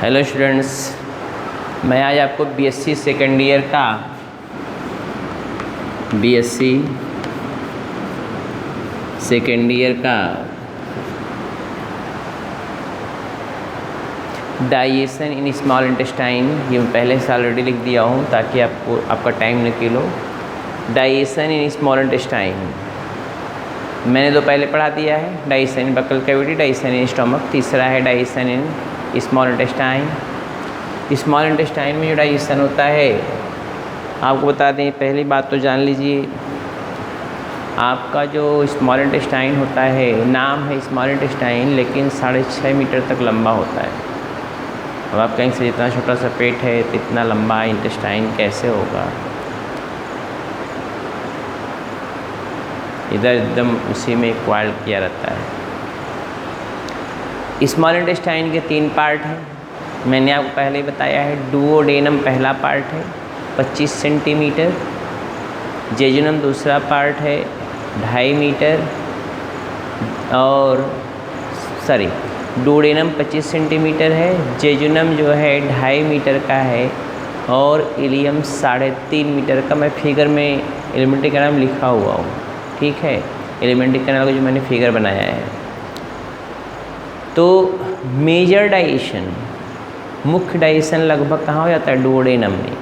Hello students, मैं आज आपको बीएससी सेकेंड ईयर का डाइजेशन इन स्मॉल इंटेस्टाइन, ये मैं पहले से ऑलरेडी लिख दिया हूँ ताकि आपका टाइम निकल लो। डाइजेशन इन स्मॉल इंटेस्टाइन मैंने तो पहले पढ़ा दिया है। Digestion in buccal cavity, digestion in stomach, तीसरा है digestion in small intestine. Small intestine में जो डाइजेशन होता है आपको बता दें, पहली बात तो जान लीजिए, आपका जो स्मॉल इंटेस्टाइन होता है, नाम है स्मॉल इंटेस्टाइन, लेकिन 6.5 मीटर तक लंबा होता है। अब आप कहीं से जितना छोटा सा पेट है तो इतना लंबा इंटेस्टाइन कैसे होगा? इधर एकदम उसी में क्वाइल किया रहता है। स्मॉल इंटेस्टाइन के 3 पार्ट हैं, मैंने आपको पहले ही बताया है। डुओडेनम पहला पार्ट है 25 सेंटीमीटर, जेजुनम दूसरा पार्ट है 2.5 मीटर, और डुओडेनम 25 सेंटीमीटर है, जेजुनम जो है 2.5 मीटर का है, और इलियम 3.5 मीटर का। मैं फिगर में एलिमेंट्री कैनाल लिखा हुआ हूँ, ठीक है, एलिमेंट्री कैनाल का जो मैंने फिगर बनाया है। तो मेजर डाइजेशन, मुख्य डाइजेशन लगभग कहाँ हो जाता है? डुओडेनम में,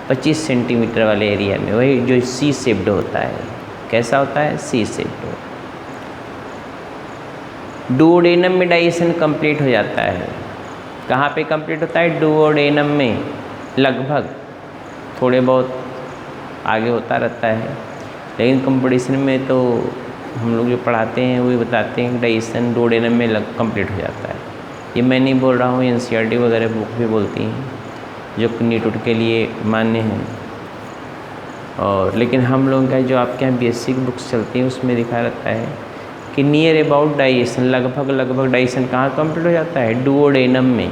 25 सेंटीमीटर वाले एरिया में, वही जो सी शेप्ड होता है। कैसा होता है? C shaped. डुओडेनम में डाइजेशन कंप्लीट हो जाता है। कहाँ पे कंप्लीट होता है? डुओडेनम में। लगभग, थोड़े बहुत आगे होता रहता है, लेकिन कंपटीशन में तो हम लोग जो पढ़ाते हैं वही बताते हैं कि डाइजेशन डुओडेनम में कंप्लीट हो जाता है। ये मैं नहीं बोल रहा हूँ, एनसीईआरटी वगैरह बुक भी बोलती हैं, जो नीट उट के लिए मान्य हैं। और लेकिन हम लोगों का जो आपके यहाँ बीएससी की बुक्स चलती हैं उसमें दिखा रहता है कि नियर अबाउट डाइजेशन, लगभग डाइजेशन कहाँ कंप्लीट हो जाता है? डुओडेनम में।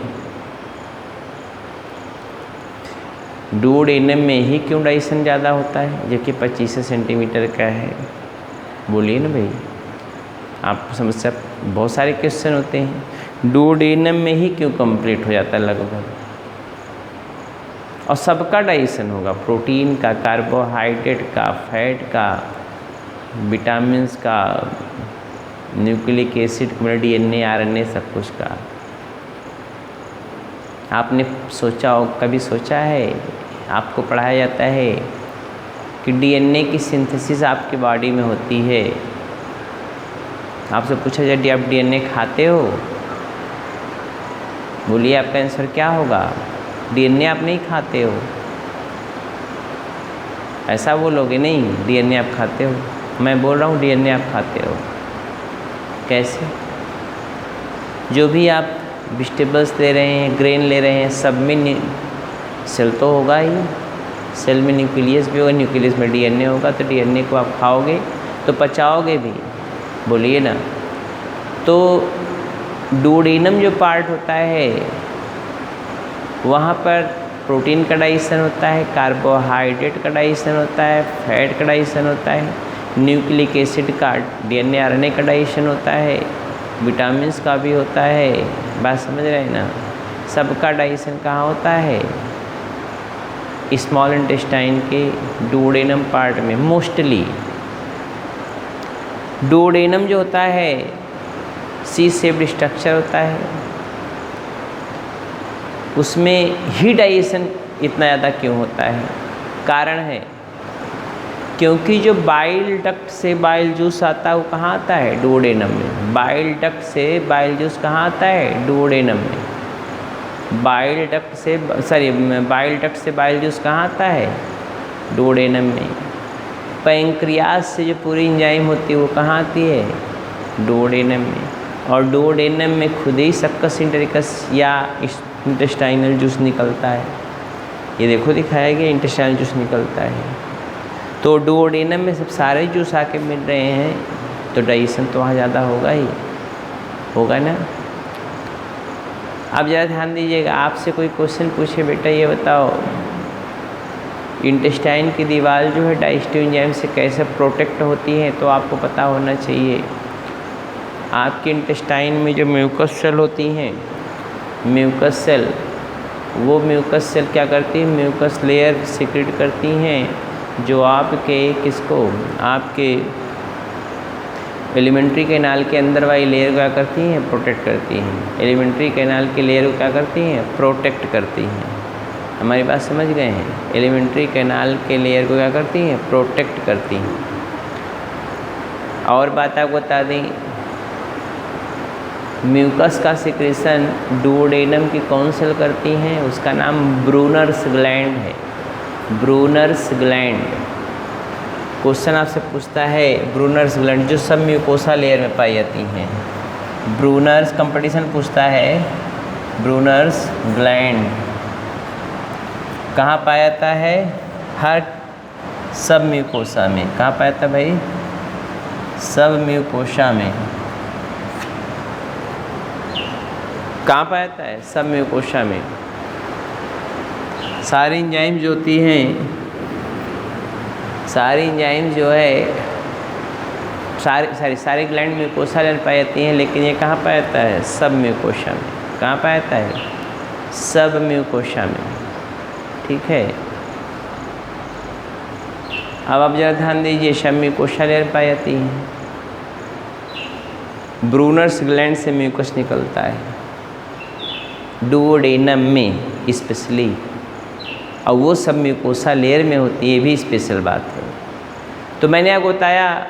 डुओडेनम में ही क्यों डाइजेशन ज़्यादा होता है, जो कि 25 सेंटीमीटर का है? बोलिए ना भाई, आप समस्या बहुत सारे क्वेश्चन होते हैं। डुओडेनम में ही क्यों कंप्लीट हो जाता है लगभग? और सबका डाइजेशन होगा, प्रोटीन का, कार्बोहाइड्रेट का, फैट का, विटामिन्स का, न्यूक्लिक एसिड, डीएनए, आरएनए, सब कुछ का। आपने कभी सोचा है, आपको पढ़ाया जाता है कि डीएनए की सिंथेसिस आपकी बॉडी में होती है। आपसे पूछा जाए आप डीएनए खाते हो? बोलिए, आपका आंसर क्या होगा? डीएनए आप नहीं खाते हो। ऐसा बोलोगे नहीं, डीएनए आप खाते हो। मैं बोल रहा हूँ डीएनए आप खाते हो। कैसे? जो भी आप वेजिटेबल्स ले रहे हैं, ग्रेन ले रहे हैं, सब में सेल तो होगा ही। सेल में न्यूक्लियस भी होगा, न्यूक्लियस में डीएनए होगा, तो डीएनए को आप खाओगे तो पचाओगे भी। बोलिए ना। तो डुओडेनम जो पार्ट होता है वहाँ पर प्रोटीन का डाइजेशन होता है, कार्बोहाइड्रेट का डाइजेशन होता है, फैट का डाइजेशन होता है, न्यूक्लिक एसिड का, डीएनए आरएनए का डाइजेशन होता है, विटामिन्स का भी होता है। बात समझ रहे हैं ना? सबका डाइजेशन कहाँ होता है? स्मॉल इंटेस्टाइन के डुओडेनम पार्ट में मोस्टली। डुओडेनम जो होता है सी शेप्ड स्ट्रक्चर होता है, उसमें ही डाइजेशन इतना ज़्यादा क्यों होता है? कारण है क्योंकि जो बाइल डक्ट से बाइल जूस आता है वो कहाँ आता है? डुओडेनम में। बाइल डक्ट से बाइल जूस कहाँ आता है? डुओडेनम में। बाइल डक्ट से बाइल जूस कहाँ आता है? डुओडेनम में। पैंक्रियाज से जो पूरी एंजाइम होती है वो कहाँ आती है? डुओडेनम में। और डुओडेनम में खुद ही सक्कस इंटेरिकस या इंटेस्टाइनल जूस निकलता है। ये देखो दिखाया गया, इंटेस्टाइनल जूस निकलता है। तो डुओडेनम में सब सारे जूस आके मिल रहे हैं, तो डाइजेशन तो वहाँ ज़्यादा होगा ही, होगा ना। अब ज़रा ध्यान दीजिएगा, आपसे कोई क्वेश्चन पूछे, बेटा ये बताओ इंटेस्टाइन की दीवार जो है डाइजेस्टिव एंजाइम से कैसे प्रोटेक्ट होती है, तो आपको पता होना चाहिए। आपके इंटेस्टाइन में जो म्यूकस सेल होती हैं म्यूकस सेल, वो म्यूकस सेल क्या करती है, म्यूकस लेयर सिक्रेट करती हैं जो आपके किसको, आपके एलिमेंट्री कैनाल के अंदर वाली लेयर को क्या करती हैं, प्रोटेक्ट करती हैं। एलिमेंट्री कैनाल की लेयर को क्या करती हैं, प्रोटेक्ट करती हैं। हमारी बात समझ गए हैं? एलिमेंट्री कैनाल के लेयर को क्या करती हैं, प्रोटेक्ट करती हैं। और बात आपको बता दें, म्यूकस का सिक्रेशन डुओडेनम की कौन सेल करती हैं, उसका नाम ब्रूनर्स ग्लैंड है। Brunner's gland. क्वेश्चन आपसे पूछता है ब्रूनर्स ग्लैंड जो सब म्यूकोसा लेयर में पाई जाती हैं। ब्रूनर्स कंपटीशन पूछता है, ब्रूनर्स ग्लैंड कहाँ पाया जाता है, हर सब म्यूकोसा में। कहाँ पाया जाता है भाई, सब म्यूकोसा में। कहाँ पाया जाता है, सब म्यूकोसा में। सारी एंजाइम जो होती हैं, सारी एंजाइम जो है, सारी ग्लैंड म्यूकोसा में पाई जाती हैं, लेकिन ये कहाँ पाया जाता है, सब म्यूकोसा में। कहाँ पाया जाता है, सब म्यूकोसा में। ठीक है, अब आप जरा ध्यान दीजिए, सब म्यूकोसा लेयर पाई जाती हैं। ब्रूनर्स ग्लैंड से म्यूकस निकलता है डुओडेनम में स्पेशली, और वो सब म्यूकोसा लेयर में होती है, ये भी स्पेशल बात है। तो मैंने आपको बताया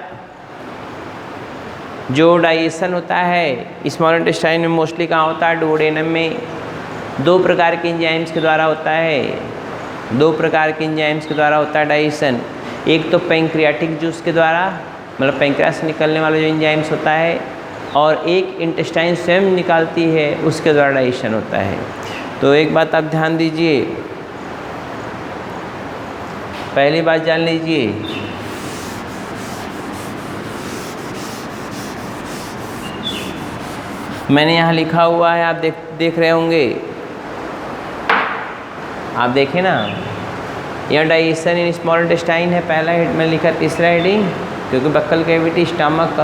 जो डाइजेशन होता है स्मॉल इंटेस्टाइन में मोस्टली कहाँ होता है, डुओडेनम में। दो प्रकार के एंजाइम्स के द्वारा होता है, दो प्रकार के एंजाइम्स के द्वारा होता है डाइजेशन। एक तो पैंक्रियाटिक जूस के द्वारा, मतलब पैंक्रियास से निकलने वाला जो एंजाइम्स होता है, और एक इंटेस्टाइन स्वयं निकालती है, उसके द्वारा डाइजेशन होता है। तो एक बात आप ध्यान दीजिए, पहली बात जान लीजिए, मैंने यहाँ लिखा हुआ है, आप देख रहे होंगे, आप देखें ना, यहाँ डाइजेशन इन स्मॉल इंटेस्टाइन है, पहला हेड में लिखा, तीसरा हेडिंग, क्योंकि buccal cavity stomach,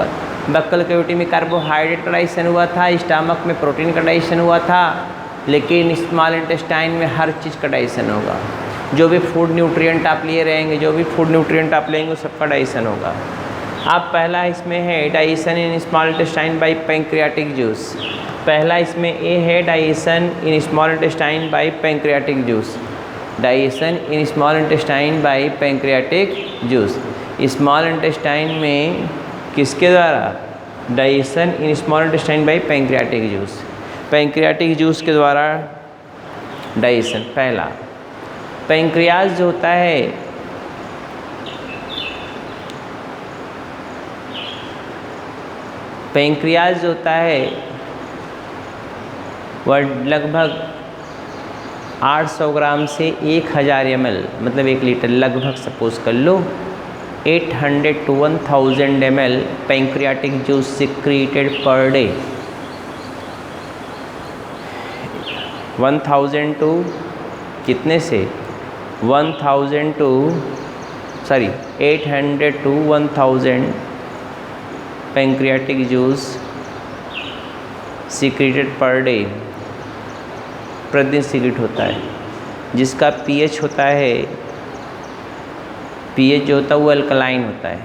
buccal cavity में कार्बोहाइड्रेट का डाइजेशन हुआ था, स्टमक में प्रोटीन का डाइजेशन हुआ था, लेकिन स्मॉल इंटेस्टाइन में हर चीज़ का डाइजेशन होगा। जो भी फूड न्यूट्रिएंट आप लिए रहेंगे, जो भी फूड न्यूट्रिएंट आप लेंगे, सबका डाइजेशन होगा। अब पहला इसमें है digestion in small intestine by pancreatic juice. पहला इसमें ए है digestion in small intestine by pancreatic juice. Digestion in small intestine by pancreatic juice. Small intestine में किसके द्वारा, digestion in small intestine by pancreatic juice. Pancreatic juice के द्वारा digestion. पहला pancreas जो होता है, पैंक्रियाज जो होता है वह लगभग 800 ग्राम से 1000 ml, मतलब 1 लीटर, लगभग सपोज कर लो 800 to 1000 ml pancreatic juice secreted per day. 1000 to कितने से, 800 to 1000 pancreatic juice secreted per day, प्रतिदिन सीक्रेट होता है, जिसका पीएच होता है, पीएच जो होता है वो एल्कलाइन होता है।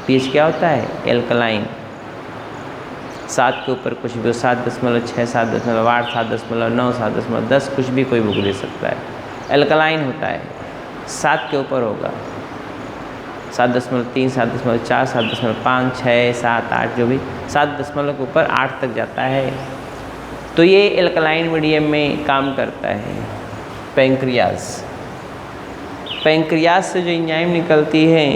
पीएच क्या होता है, एल्कलाइन। 7 के ऊपर कुछ भी, 7.6, 7.8, 7.9, 7.10, कुछ भी कोई बुक दे सकता है, एल्कलाइन होता है। 7 के ऊपर होगा, 7.3, 7.4, 7.5, 6, 7, 8, जो भी 7 दशमलव के ऊपर 8 तक जाता है, तो ये एल्कलाइन मीडियम में काम करता है पैंक्रियाज। पैंक्रियाज से जो एंजाइम निकलती हैं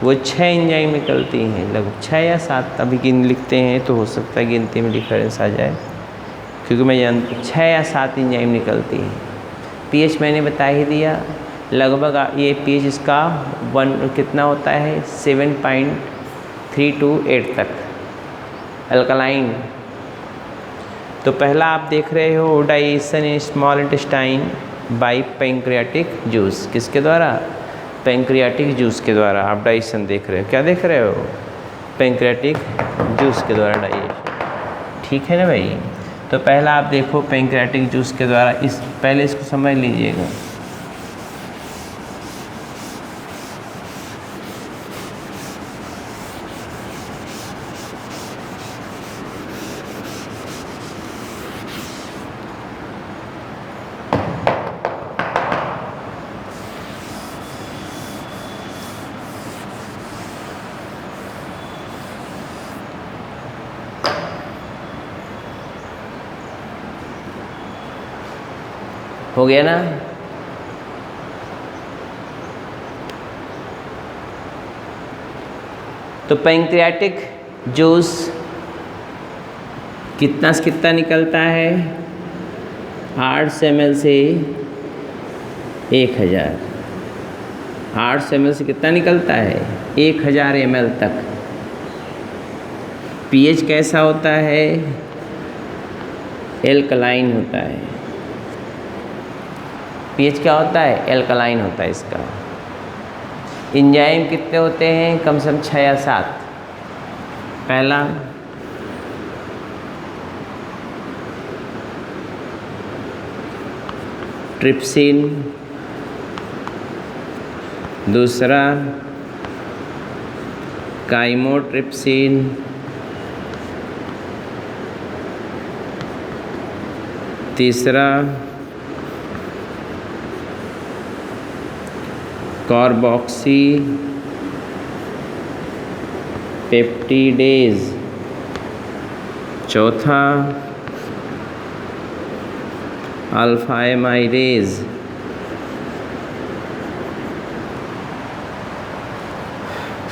वो 6 एंजाइम निकलती हैं, लगभग 6 या 7, अभी गिन लिखते हैं तो हो सकता है गिनती में डिफरेंस आ जाए, क्योंकि मैं जानती हूँ 6 या 7 एंजाइम निकलती हैं। पीएच मैंने बता ही दिया, लगभग ये पीएच इसका 1 कितना होता है, 7.3 to 8 तक, अल्कलाइन। तो पहला आप देख रहे हो digestion in small intestine by pancreatic juice, किसके द्वारा, पैंक्रियाटिक जूस के द्वारा आप डाइजेशन देख रहे हो। क्या देख रहे हो, पैंक्रियाटिक जूस के द्वारा डाइजेशन। ठीक है ना भाई। तो पहला आप देखो पैंक्रियाटिक जूस के द्वारा, पहले इसको समझ लीजिएगा। हो गया ना? तो पैंक्रियाटिक जूस कितना से कितना निकलता है? 800 ml से 1000। 800 ml से कितना निकलता है? 1000 ml तक। पीएच कैसा होता है? एल्कलाइन होता है। पीएच क्या होता है? एल्कलाइन होता है इसका। एंजाइम कितने होते हैं? कम से कम 6 या 7। पहला ट्रिप्सिन, दूसरा काइमोट्रिप्सिन, तीसरा कार्बोक्सी पेप्टिडेज, चौथा अल्फा एमाइडेज,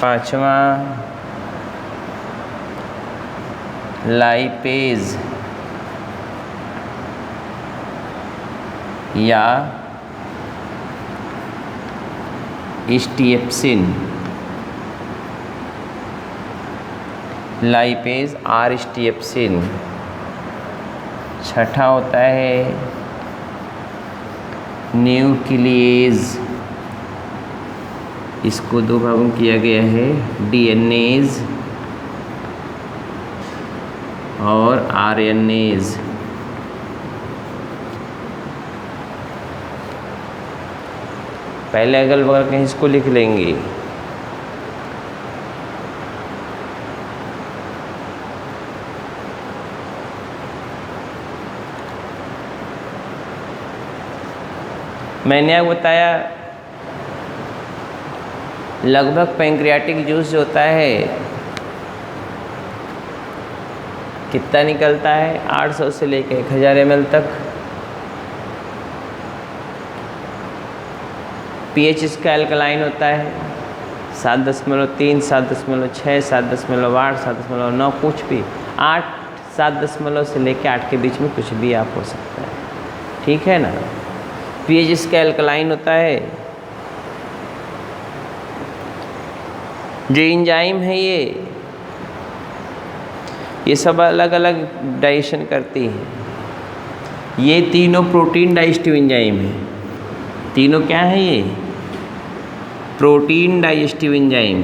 पांचवा लाइपेज या स्टीएप्सिन, लाइपेज आर स्टीएप्सिन। छठा होता है न्यूक्लिएज, इसको 2 भागों में किया गया है, डीएनएज और आरएनएज। पहले अगल बगल कहीं इसको लिख लेंगे। मैंने आपको बताया लगभग पैंक्रियाटिक जूस जो होता है कितना निकलता है? 800 से लेकर 1000 ml तक। पीएच इसका एल्कलाइन होता है 7.3, 7.6, 7.8, 7.9, कुछ भी 8, 7 से लेकर 8 के बीच में कुछ भी आप हो सकता है। ठीक है ना? पीएच इसका एल्कलाइन होता है। जो एंजाइम है ये सब अलग अलग डाइजेशन करती हैं। ये तीनों प्रोटीन डाइजेस्टिव एंजाइम है। तीनों क्या है? ये protein digestive enzyme,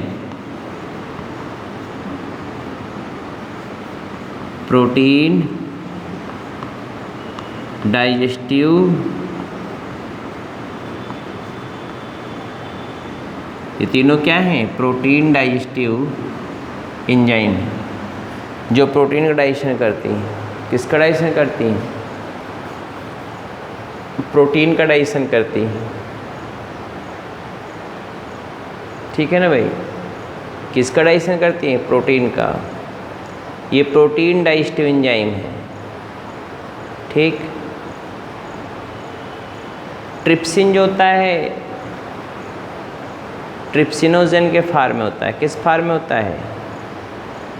protein digestive ये तीनों क्या हैं? प्रोटीन डाइजेस्टिव एंजाइम जो प्रोटीन का डाइजेशन करती हैं। किसका डाइजेशन करती हैं? प्रोटीन का डाइजेशन करती हैं। ठीक है ना भाई? किसका डाइजेशन करती हैं? प्रोटीन का। ये प्रोटीन डाइजेस्टिव एंजाइम है। ठीक। ट्रिप्सिन जो होता है ट्रिप्सिनोजेन के फार्म में होता है। किस फार्म में होता है?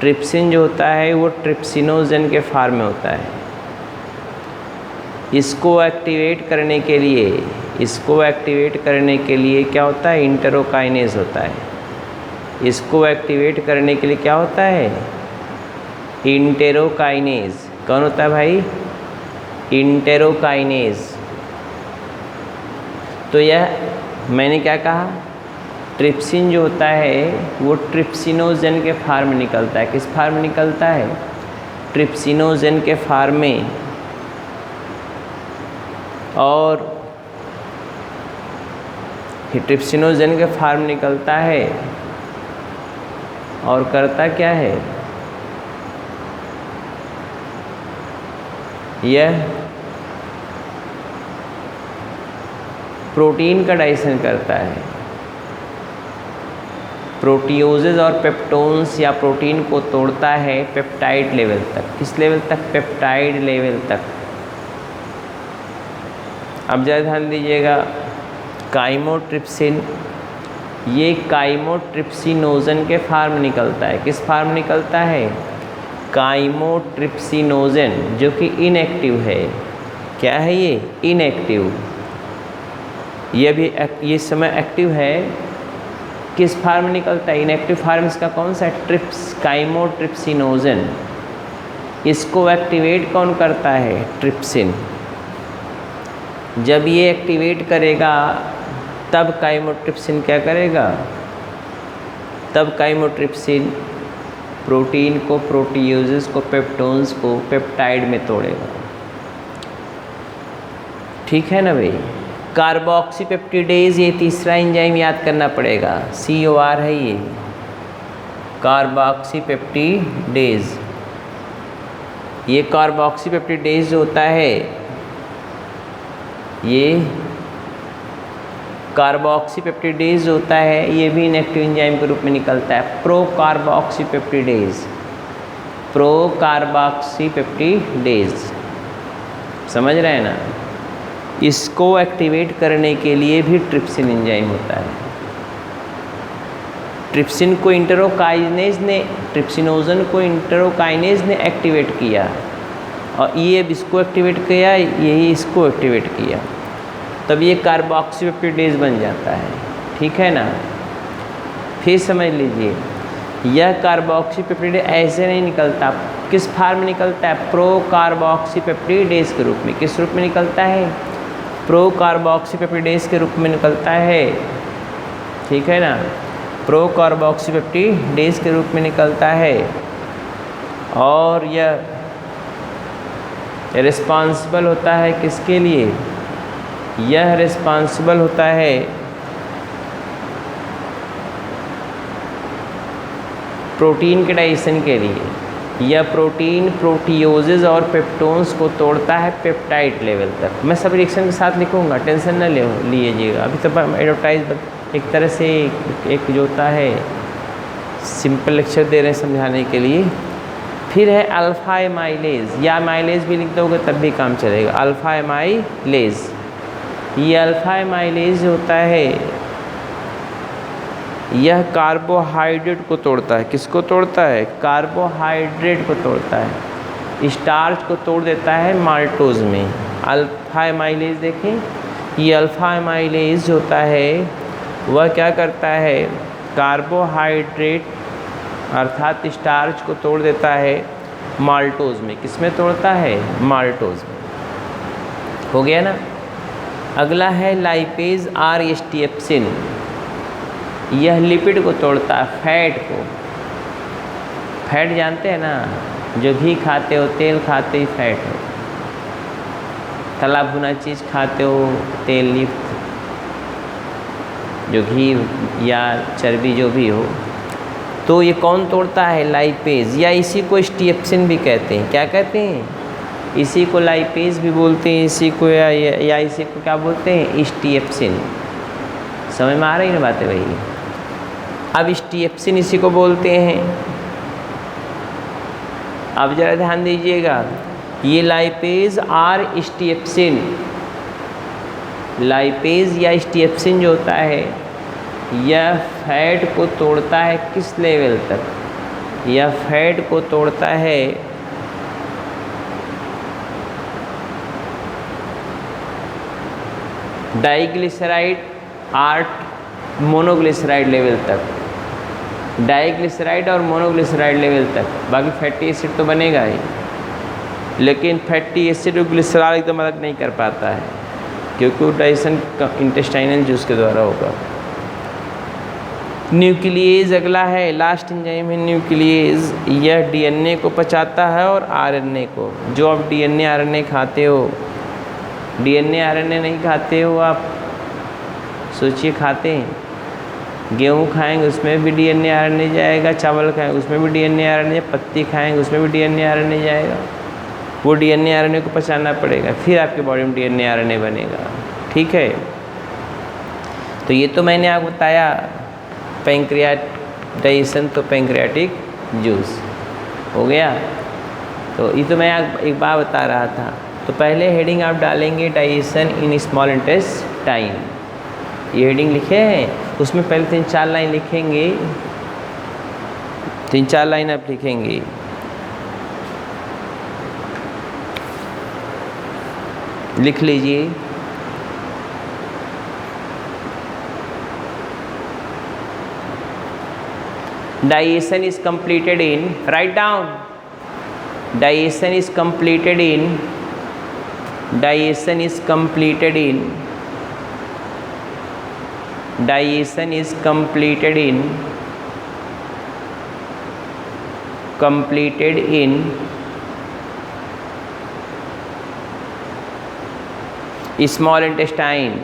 ट्रिप्सिन जो होता है वो ट्रिप्सिनोजेन के फार्म में होता है। इसको एक्टिवेट करने के लिए क्या होता है? इंटेरोकाइनेज होता है। इसको एक्टिवेट करने के लिए क्या होता है? इंटेरोकाइनेज। कौन होता है भाई? इंटेरोकाइनेज। तो यह मैंने क्या कहा? ट्रिप्सिन जो होता है वो ट्रिप्सिनोजेन के फार्म में निकलता है। किस फार्म में निकलता है? ट्रिप्सिनोजेन के फार्म में और ये ट्रिप्सिनोजन के फार्म निकलता है और करता क्या है, यह प्रोटीन का डाइजेशन करता है। प्रोटियोजेज और पेप्टोन्स या प्रोटीन को तोड़ता है पेप्टाइड लेवल तक। किस लेवल तक? पेप्टाइड लेवल तक। अब ज़रा ध्यान दीजिएगा, काइमोट्रिप्सिन, ये काइमोट्रिप्सिनोजन के फार्म निकलता है। किस फार्म निकलता है? काइमोट्रिप्सिनोजन, जो कि इनएक्टिव है। क्या है ये? इनएक्टिव। ये भी ये समय एक्टिव है। किस फार्म निकलता है? इनएक्टिव फार्म इसका कौन सा है? काइमोट्रिप्सिनोजन। इसको एक्टिवेट कौन करता है? ट्रिप्सिन। जब ये एक्टिवेट करेगा तब काइमोट्रिप्सिन क्या करेगा? तब काइमोट्रिप्सिन प्रोटीन को, प्रोटियोजेस को, पेप्टोन्स को पेप्टाइड में तोड़ेगा। ठीक है ना भाई? कार्बोक्सीपेप्टिडेज, ये तीसरा एंजाइम याद करना पड़ेगा। COR है ये, कार्बोक्सीपेप्टिडेज। ये कार्बोक्सीपेप्टिडेज जो होता है, ये कार्बोक्सीपेप्टिडेज होता है, ये भी इनएक्टिव एंजाइम के रूप में निकलता है। प्रोकार्बोक्सीपेप्टिडेज, प्रोकार्बोक्सीपेप्टिडेज, समझ रहे हैं ना? इसको एक्टिवेट करने के लिए भी ट्रिप्सिन एंजाइम होता है। ट्रिप्सिन को इंटेरोकाइनेज ने, ट्रिप्सिनोजन को इंटेरोकाइनेज ने एक्टिवेट किया और ये इसको एक्टिवेट किया, यही इसको एक्टिवेट किया, तब ये कार्बोक्सीपेप्टिडेज बन जाता है। ठीक है ना? फिर समझ लीजिए, यह कार्बोक्सीपेप्टिडेज ऐसे नहीं निकलता। किस फार्म में निकलता है? प्रोकार्बोक्सीपेप्टिडेज के रूप में। किस रूप में निकलता है? प्रोकार्बोक्सीपेप्टिडेज के रूप में निकलता है। ठीक है ना? प्रोकार्बोक्सीपेप्टिडेज के रूप में निकलता है और यह रिस्पॉन्सिबल होता है किसके लिए? यह रिस्पॉन्सिबल होता है प्रोटीन के डाइजेशन के लिए। यह प्रोटीन प्रोटियोजेज और पेप्टोन्स को तोड़ता है पेप्टाइड लेवल तक। मैं सब रिएक्शन के साथ लिखूंगा, टेंशन न लीजिएगा। अभी तक एडवर्टाइज एक तरह से एक जो होता है सिंपल लेक्चर दे रहे हैं समझाने के लिए। फिर है अल्फा एमाइलेज, या माइलेज भी लिख दोगे तब भी काम चलेगा। अल्फा एमाइलेज, ये अल्फा एमाइलेज होता है, यह कार्बोहाइड्रेट को तोड़ता है। किसको तोड़ता है? कार्बोहाइड्रेट को तोड़ता है। स्टार्च को तोड़ देता है माल्टोज में। अल्फा एमाइलेज देखें, ये अल्फा एमाइलेज होता है वह क्या करता है? कार्बोहाइड्रेट अर्थात स्टार्च को तोड़ देता है माल्टोज में। किस में तोड़ता है? माल्टोज में। हो गया ना? अगला है लाइपेज आर एस्टिएप्सिन, यह लिपिड को तोड़ता है, फैट को। फैट जानते हैं ना, जो घी खाते हो, तेल खाते ही फैट हो, तला भुना चीज़ खाते हो, तेल युक्त जो घी या चर्बी जो भी हो, तो ये कौन तोड़ता है? लाइपेज, या इसी को एस्टिएप्सिन भी कहते हैं। क्या कहते हैं? इसी को लाइपेज भी बोलते हैं, इसी को या इसी को क्या बोलते हैं? एस्टिएप्सिन। समझ में आ रही है ना बातें भाई? अब एस्टिएप्सिन इसी को बोलते हैं। अब जरा ध्यान दीजिएगा, ये लाइपेज आर एस्टिएप्सिन, लाइपेज या एस्टिएप्सिन जो होता है यह फैट को तोड़ता है किस लेवल तक? यह फैट को तोड़ता है डाइग्लिसराइड 8 मोनोग्लिसराइड लेवल तक, डाइग्लिसराइड और मोनोग्लिसराइड लेवल तक। बाकी फैटी एसिड तो बनेगा ही, लेकिन फैटी एसिड और ग्लिसरॉल एकदम अलग नहीं कर पाता है, क्योंकि वो डाइजेशन इंटेस्टाइनल जूस के द्वारा होगा। न्यूक्लियेज अगला है, लास्ट एंजाइम है न्यूक्लियेज। यह डीएनए को पचाता है और आरएनए को। जो आप डीएनए आरएनए खाते हो डीएनए आरएनए नहीं खाते हो आप? सोचिए, खाते हैं। गेहूँ खाएंगे उसमें भी डीएनए आरएनए जाएगा, चावल खाएंगे उसमें भी डीएनए आरएनए, पत्ती खाएंगे उसमें भी डीएनए आरएनए जाएगा। वो डीएनए आरएनए को पचाना पड़ेगा, फिर आपके बॉडी में डीएनए आरएनए बनेगा। ठीक है, तो ये तो मैंने आपको बताया पैंक्रियाटाइजेशन, तो पैंक्रियाटिक जूस हो गया। तो ये तो मैं एक बार बता रहा था। तो पहले हेडिंग आप डालेंगे डाइजेशन इन स्मॉल इंटेस्टाइन, ये हेडिंग लिखे हैं, उसमें पहले 3-4 लाइन लिखेंगे, 3-4 लाइन आप लिखेंगे। लिख लीजिए। Digestion is completed in, write down, digestion is completed in, digestion is completed in, digestion is completed in, completed in small intestine,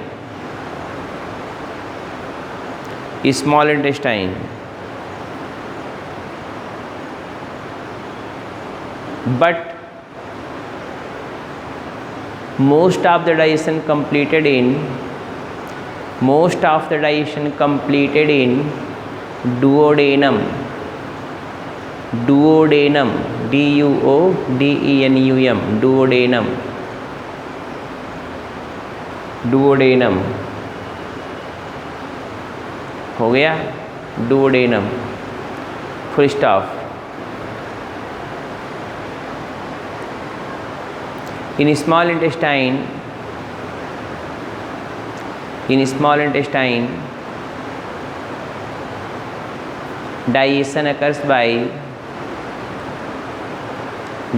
small intestine. But most of the digestion completed in, most of the digestion completed in duodenum, duodenum, duodenum, duodenum, duodenum हो गया, duodenum, full stop। In small intestine, in small intestine, digestion occurs by,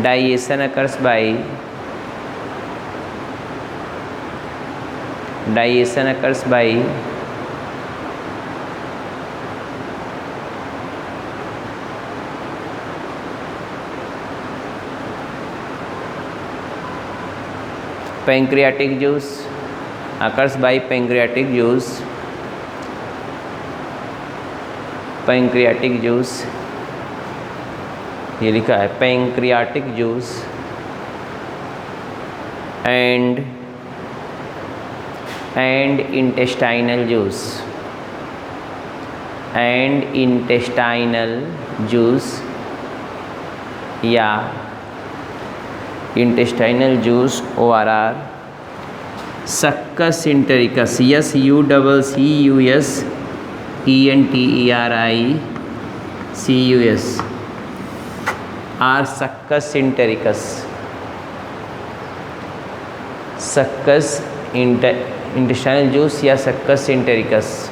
digestion occurs by, digestion occurs by pancreatic juice, occurs by pancreatic juice, pancreatic juice, ये लिखा है pancreatic juice, and intestinal juice, and intestinal juice या intestinal juice ORR, succus entericus, SUCCUS or succus entericus, succus intestinal juice या succus entericus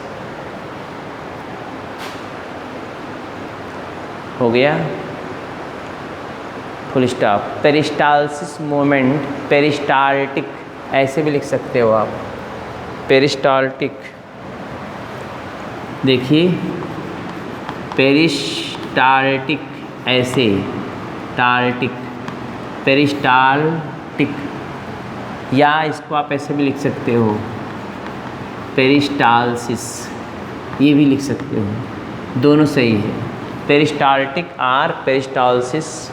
हो गया, full stop. Peristalsis movement, peristaltic ऐसे भी लिख सकते हो आप, पेरिस्टाल्टिक। देखिए पेरिस्टाल्टिक ऐसे, टाल्टिक, पेरिस्टाल्टिक, या इसको आप ऐसे भी लिख सकते हो पेरिस्टालसिस, ये भी लिख सकते हो, दोनों सही है। पेरिस्टाल्टिक और peristalsis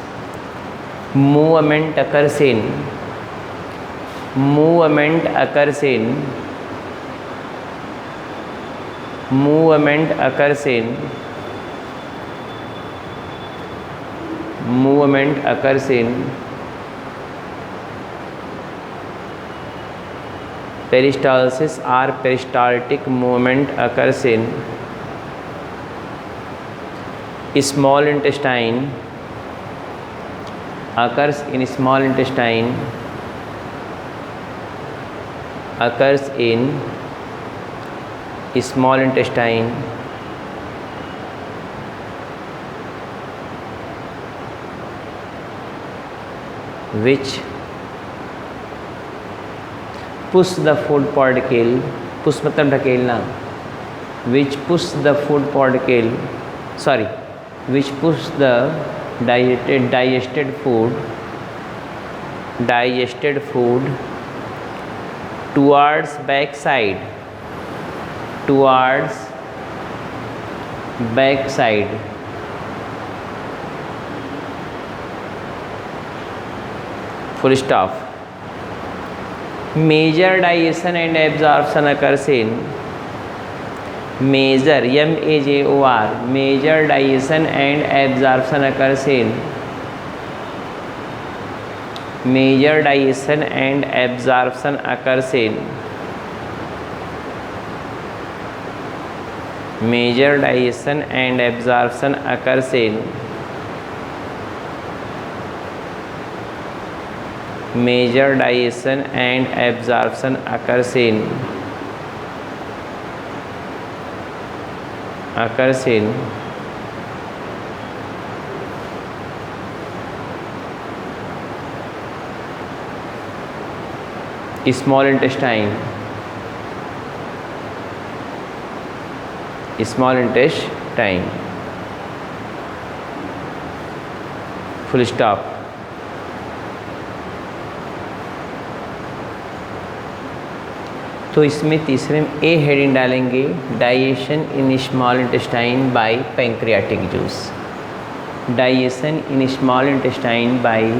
movement occurs in, movement occurs in, movement occurs in, movement occurs in peristalsis or peristaltic movement occurs in small intestine, occurs in small intestine, occurs in small intestine, which push the food particle, push मतलब ढकेलना, which push the food particle, sorry, which push the digested food towards back side, towards back side, full stop. Major digestion and absorption occurs in, major MAJOR, major digestion and absorption occurs in, major digestion and absorption occurs in, major digestion and absorption occurs in, major digestion and absorption occurs in, occurs in small intestine, small intestine, full stop. तो इसमें तीसरे में a heading डालेंगे, digestion in small intestine by pancreatic juice, digestion in small intestine bye,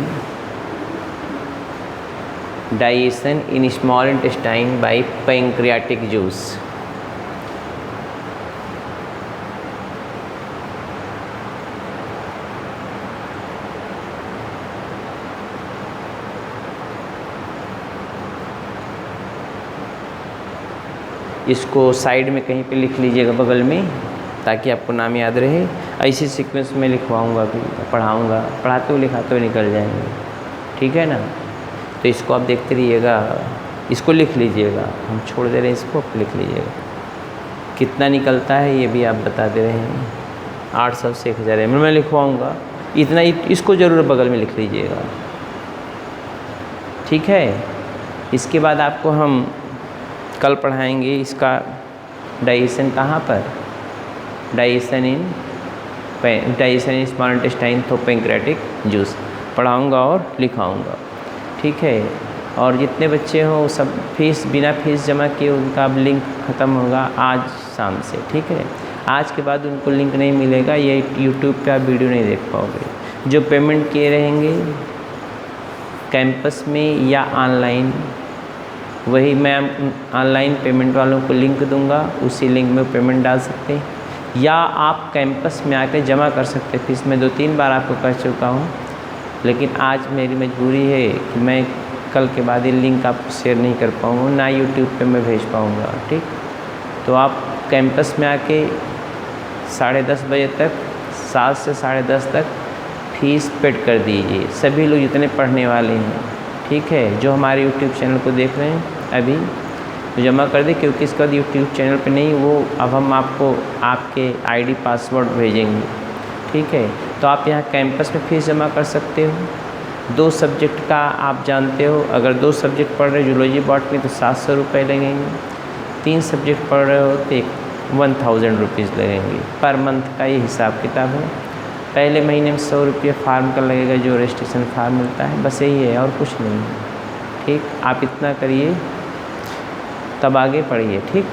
digestion in small intestine by pancreatic juice. इसको side में कहीं पे लिख लीजिएगा बगल में, ताकि आपको नाम याद रहे। ऐसे सीक्वेंस में लिखवाऊंगा, भी पढ़ाऊंगा, पढ़ाते हुए लिखाते हुए निकल जाएंगे, ठीक है ना। तो इसको आप देखते रहिएगा, इसको लिख लीजिएगा, हम छोड़ दे रहे हैं इसको, आप लिख लीजिएगा। कितना निकलता है ये भी आप बता दे रहे हैं, 800 से 1000 ml मैं लिखवाऊँगा, इतना इसको ज़रूर बगल में लिख लीजिएगा, ठीक है। इसके बाद आपको हम कल पढ़ाएंगे इसका डाइजेशन कहाँ पर, digestion in small intestine through pancreatic juice पढ़ाऊँगा और लिखाऊँगा, ठीक है। और जितने बच्चे हो सब फीस, बिना फीस जमा किए उनका अब लिंक ख़त्म होगा आज शाम से, ठीक है। आज के बाद उनको लिंक नहीं मिलेगा, ये यूट्यूब पे आप वीडियो नहीं देख पाओगे। जो पेमेंट किए रहेंगे कैंपस में या ऑनलाइन, वही मैं ऑनलाइन पेमेंट वालों को लिंक दूंगा, उसी लिंक में पेमेंट डाल सकते हैं, या आप कैंपस में आकर जमा कर सकते हैं फीस। मैं 2-3 बार आपको कह चुका हूँ, लेकिन आज मेरी मजबूरी है कि मैं कल के बाद ये लिंक आपको शेयर नहीं कर पाऊँगा, ना यूट्यूब पे मैं भेज पाऊँगा, ठीक। तो आप कैंपस में आके 10:30 बजे तक, 7 से 10:30 तक फ़ीस पेड कर दीजिए, सभी लोग जितने पढ़ने वाले हैं, ठीक है। जो हमारे यूट्यूब चैनल को देख रहे हैं अभी तो जमा कर दें, क्योंकि इसके बाद यूट्यूब चैनल पे नहीं, वो अब हम आपको आपके आईडी पासवर्ड भेजेंगे, ठीक है। तो आप यहाँ कैंपस में फ़ीस जमा कर सकते हो। 2 सब्जेक्ट का आप जानते हो, अगर 2 सब्जेक्ट पढ़ रहे हो जूलॉजी बॉटनी तो 700 रुपये लगेंगे, 3 सब्जेक्ट पढ़ रहे हो तो 1000 रुपीज़ लगेंगे पर मंथ का, ये हिसाब किताब है। पहले महीने में 100 रुपये फार्म का लगेगा, जो रजिस्ट्रेशन फार्म मिलता है, बस यही है और कुछ नहीं है, ठीक। आप इतना करिए तब आगे पढ़िए, ठीक।